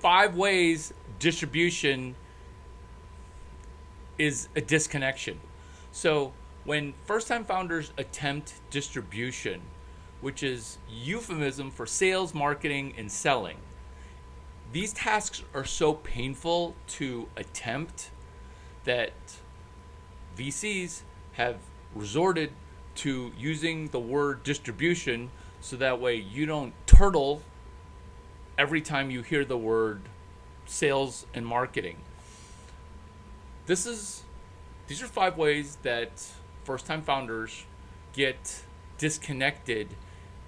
5 ways distribution is a disconnection. So when first time founders attempt distribution, which is euphemism for sales, marketing, and selling, these tasks are so painful to attempt that VCs have resorted to using the word distribution so that way you don't turtle every time you hear the word sales and marketing. These are 5 ways that first time founders get disconnected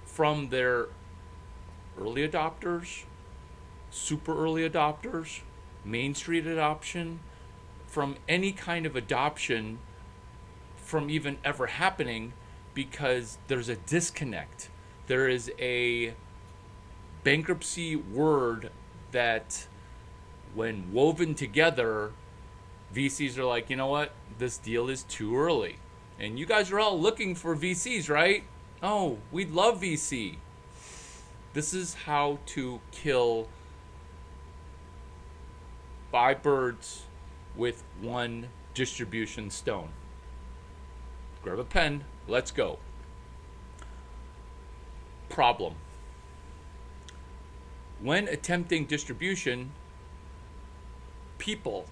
from their early adopters, super early adopters, Main Street adoption, from any kind of adoption from even ever happening, because there's a disconnect. There is a bankruptcy word that, when woven together, VCs are like, you know what? This deal is too early. And you guys are all looking for VCs, right? Oh, we'd love VC. This is how to kill 5 birds with one distribution stone. Grab a pen, let's go. Problem. When attempting distribution, people,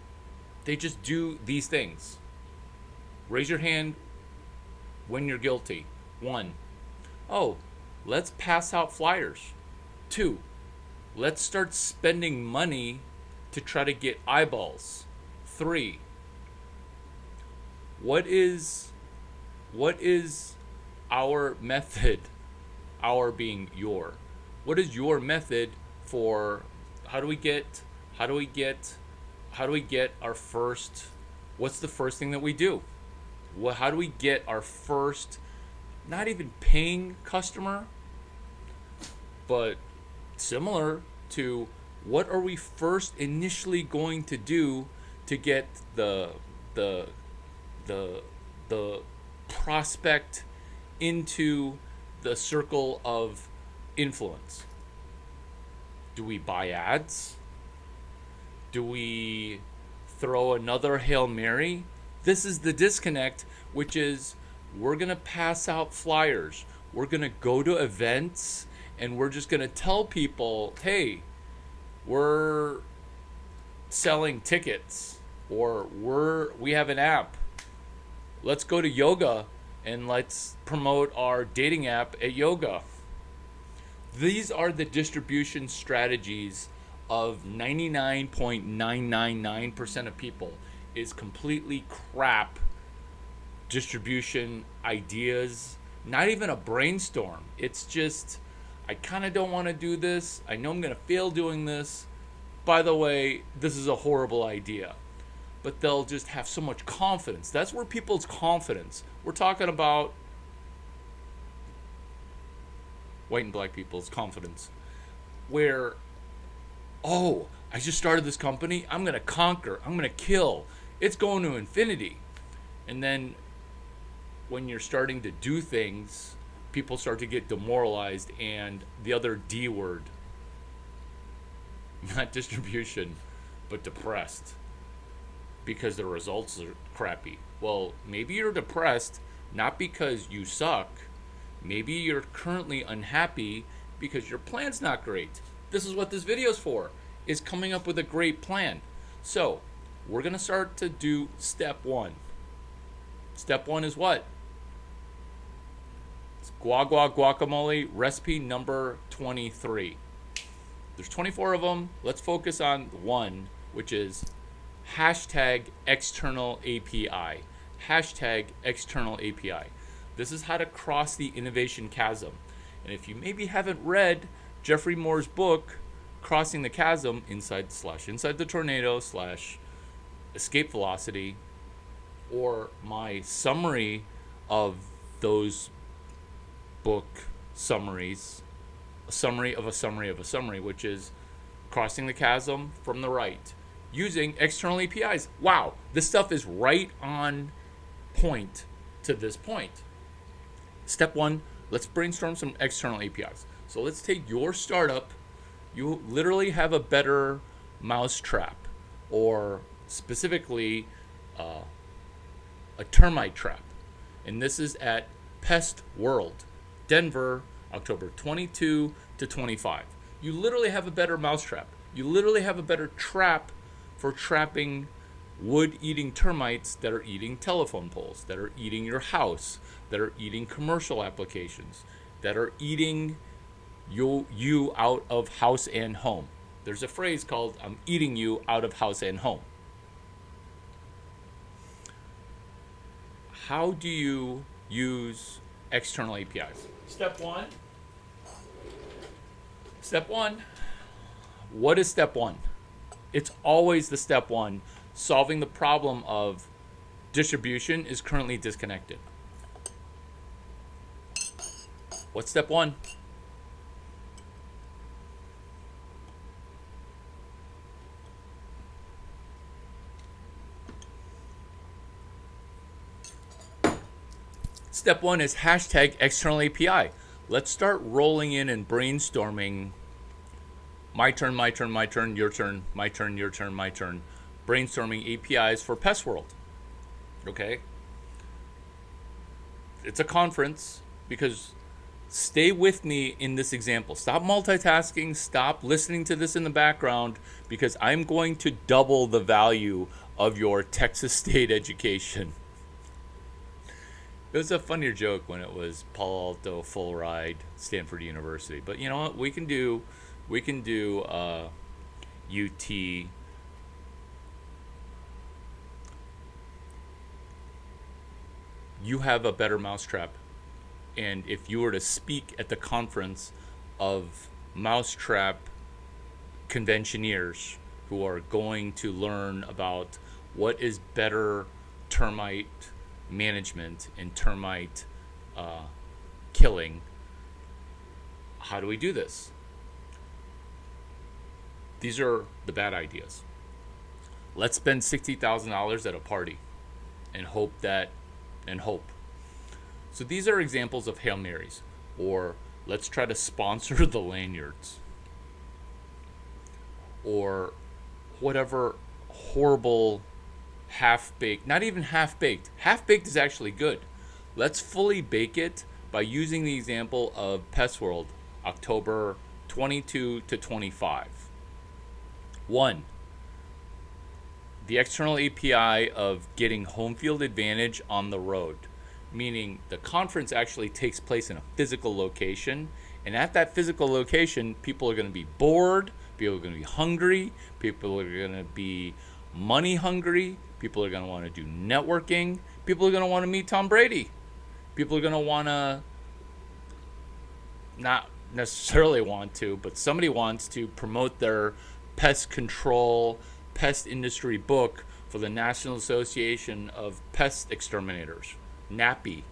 they just do these things. Raise your hand when you're guilty. 1, oh, let's pass out flyers. 2, let's start spending money to try to get eyeballs. 3, what is our method? Our being your. What is your method for how do we get our first, what's the first thing that we do? How do we get our first, not even paying customer, but similar to what are we first initially going to do to get the prospect into the circle of influence? Do we buy ads? Do we throw another Hail Mary? This is the disconnect, which is we're going to pass out flyers. We're going to go to events and we're just going to tell people, hey, we're selling tickets, or we have an app. Let's go to yoga and let's promote our dating app at yoga. These are the distribution strategies of 99.999% of people, is completely crap distribution ideas. Not even a brainstorm. It's just, I kind of don't want to do this. I know I'm going to fail doing this. By the way, this is a horrible idea. But they'll just have so much confidence. That's where people's confidence. We're talking about white and black people's confidence. Where, oh, I just started this company. I'm going to conquer. I'm going to kill. It's going to infinity. And then when you're starting to do things, people start to get demoralized, and the other D word, not distribution, but depressed, because the results are crappy. Well, maybe you're depressed not because you suck. Maybe you're currently unhappy because your plan's not great. This is what this video is for, is coming up with a great plan. So we're going to start to do step 1. Step 1 is what? It's guacamole recipe number 23. There's 24 of them. Let's focus on 1, which is hashtag external API. Hashtag external API. This is how to cross the innovation chasm. And if you maybe haven't read Jeffrey Moore's book, Crossing the Chasm, inside the tornado / escape velocity, or my summary of those book summaries, a summary of a summary of a summary, which is crossing the chasm from the right, using external APIs. Wow, this stuff is right on point to this point. Step 1, let's brainstorm some external APIs. So let's take your startup. You literally have a better mouse trap, or specifically a termite trap. And this is at Pest World, Denver, October 22 to 25. You literally have a better mousetrap. You literally have a better trap for trapping wood-eating termites that are eating telephone poles, that are eating your house, that are eating commercial applications, that are eating you out of house and home. There's a phrase called "I'm eating you out of house and home." How do you use external APIs? Step one. What is step one? It's always the step one. Solving the problem of distribution is currently disconnected. What's step one? Step one is hashtag external API. Let's start rolling in and brainstorming. My turn, your turn, my turn, your turn, my turn. Brainstorming APIs for Pest World. Okay? It's a conference, because stay with me in this example. Stop multitasking. Stop listening to this in the background, because I'm going to double the value of your Texas State education. It was a funnier joke when it was Palo Alto full ride Stanford University. But you know what? We can do UT. You have a better mousetrap. And if you were to speak at the conference of mousetrap conventioneers who are going to learn about what is better termite management and termite killing, how do we do this? These are the bad ideas. Let's spend $60,000 at a party and hope. So these are examples of Hail Marys. Or let's try to sponsor the lanyards. Or whatever horrible half-baked, not even half-baked. Half-baked is actually good. Let's fully bake it by using the example of Pest World, October 22 to 25. 1. The external API of getting home field advantage on the road, meaning the conference actually takes place in a physical location, and at that physical location, people are going to be bored, people are going to be hungry, people are going to be money hungry, people are going to want to do networking, people are going to want to meet Tom Brady, people are going to want to, not necessarily want to, but somebody wants to promote their pest control, pest industry book for the National Association of Pest Exterminators, NIPI,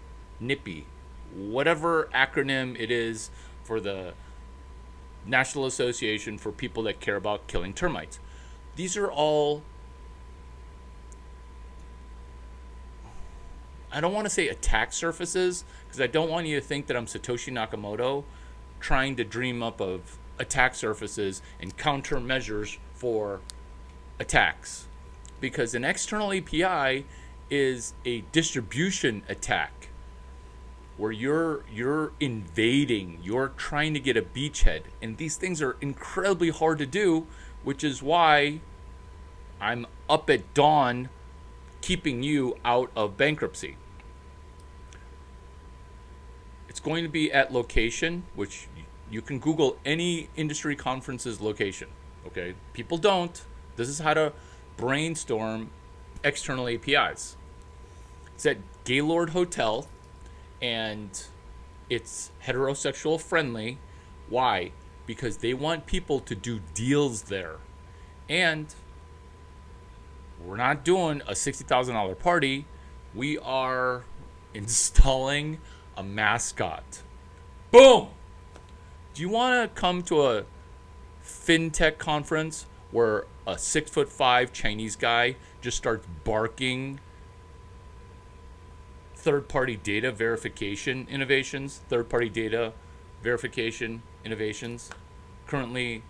whatever acronym it is for the National Association for people that care about killing termites. These are all, I don't want to say attack surfaces, because I don't want you to think that I'm Satoshi Nakamoto trying to dream up of attack surfaces and countermeasures for attacks. Because an external API is a distribution attack where you're invading, you're trying to get a beachhead. And these things are incredibly hard to do, which is why I'm up at dawn keeping you out of bankruptcy. It's going to be at location, which you can Google any industry conference's location. Okay? People don't. This is how to brainstorm external APIs. It's at Gaylord Hotel, and it's heterosexual friendly. Why? Because they want people to do deals there. And we're not doing a $60,000 party. We are installing a mascot. Boom! Do you want to come to a fintech conference where a 6'5" Chinese guy just starts barking third-party data verification innovations? Currently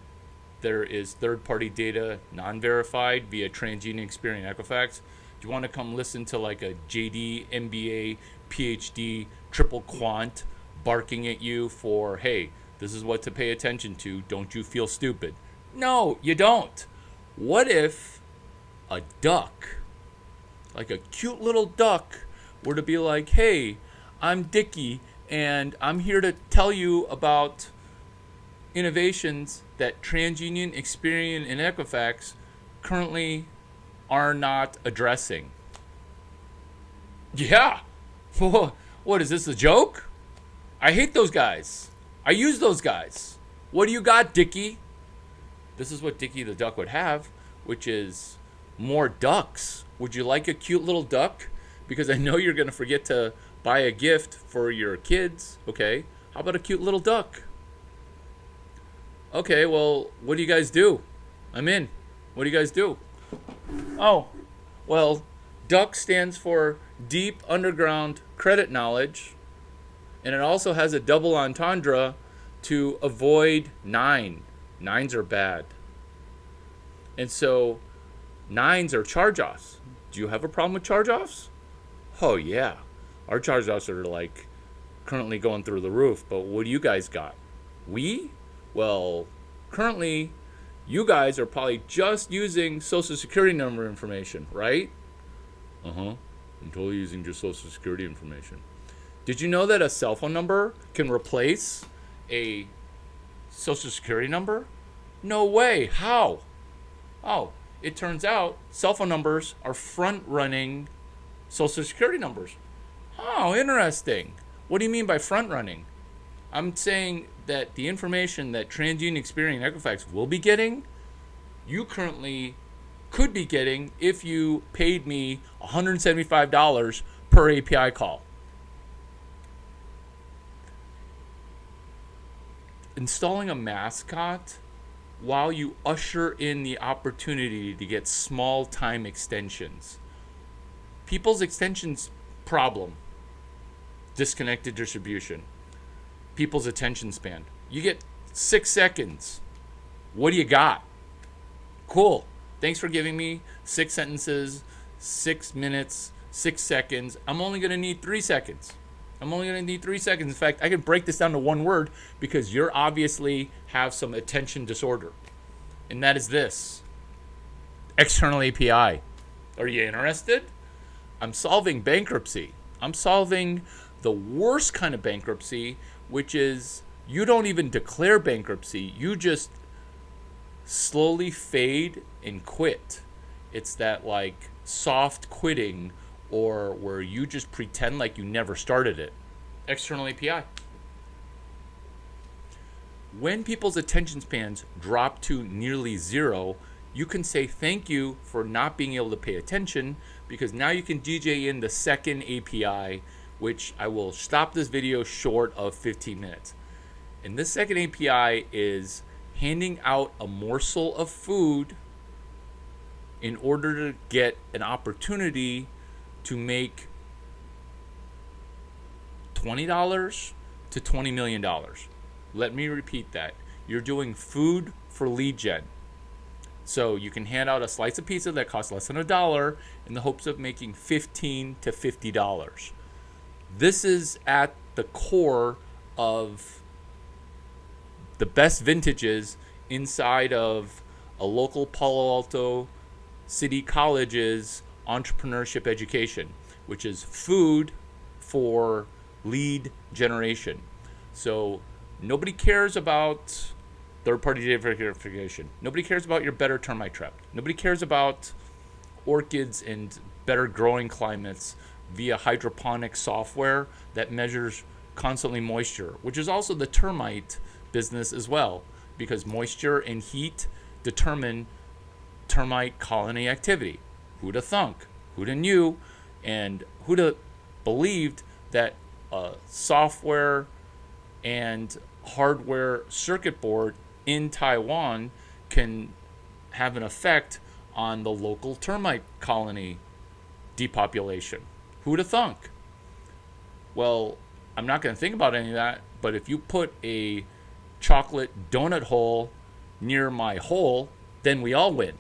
there is third-party data non-verified via TransUnion, Experian, Equifax. Do you want to come listen to like a JD, MBA, PhD, triple quant barking at you for, hey, this is what to pay attention to, don't you feel stupid? No, you don't. What if a duck, like a cute little duck, were to be like, hey, I'm Dickie, and I'm here to tell you about innovations that TransUnion, Experian, and Equifax currently are not addressing. Yeah. What is this, a joke? I hate those guys. I use those guys. What do you got, Dickie? This is what Dickie the duck would have, which is more ducks. Would you like a cute little duck? Because I know you're going to forget to buy a gift for your kids. Okay. How about a cute little duck? Okay, well, what do you guys do? I'm in. What do you guys do? Oh, well, DUCK stands for Deep Underground Credit Knowledge, and it also has a double entendre to avoid nine. Nines are bad. And so, nines are charge-offs. Do you have a problem with charge-offs? Oh, yeah. Our charge-offs are like currently going through the roof, but what do you guys got? We? Well, currently, you guys are probably just using Social Security number information, right? Uh-huh. I'm totally using just Social Security information. Did you know that a cell phone number can replace a Social Security number? No way. How? Oh, it turns out cell phone numbers are front-running Social Security numbers. Oh, interesting. What do you mean by front-running? I'm saying that the information that TransUnion, Experian, and Equifax will be getting, you currently could be getting if you paid me $175 per API call. Installing a mascot while you usher in the opportunity to get small time extensions. People's extensions problem. Disconnected distribution. People's attention span. You get 6 seconds. What do you got? Cool. Thanks for giving me 6 sentences, 6 minutes, 6 seconds. I'm only going to need 3 seconds. In fact, I can break this down to one word because you obviously have some attention disorder. And that is this. External API. Are you interested? I'm solving bankruptcy. I'm solving the worst kind of bankruptcy, which is you don't even declare bankruptcy. You just slowly fade and quit. It's that like soft quitting, or where you just pretend like you never started it. External API. When people's attention spans drop to nearly zero, you can say thank you for not being able to pay attention, because now you can DJ in the second API, which I will stop this video short of 15 minutes. And this second API is handing out a morsel of food in order to get an opportunity to make $20 to $20 million. Let me repeat that. You're doing food for lead gen. So you can hand out a slice of pizza that costs less than $1 in the hopes of making $15 to $50. This is at the core of the best vintages inside of a local Palo Alto City College's entrepreneurship education, which is food for lead generation. So nobody cares about third-party data verification. Nobody cares about your better termite trap. Nobody cares about orchids and better growing climates via hydroponic software that measures constantly moisture, which is also the termite business as well, because moisture and heat determine termite colony activity. Who'd have thunk? Who'd have knew? And who'd have believed that a software and hardware circuit board in Taiwan can have an effect on the local termite colony depopulation? Who'd have thunk? Well, I'm not going to think about any of that, but if you put a chocolate donut hole near my hole, then we all win.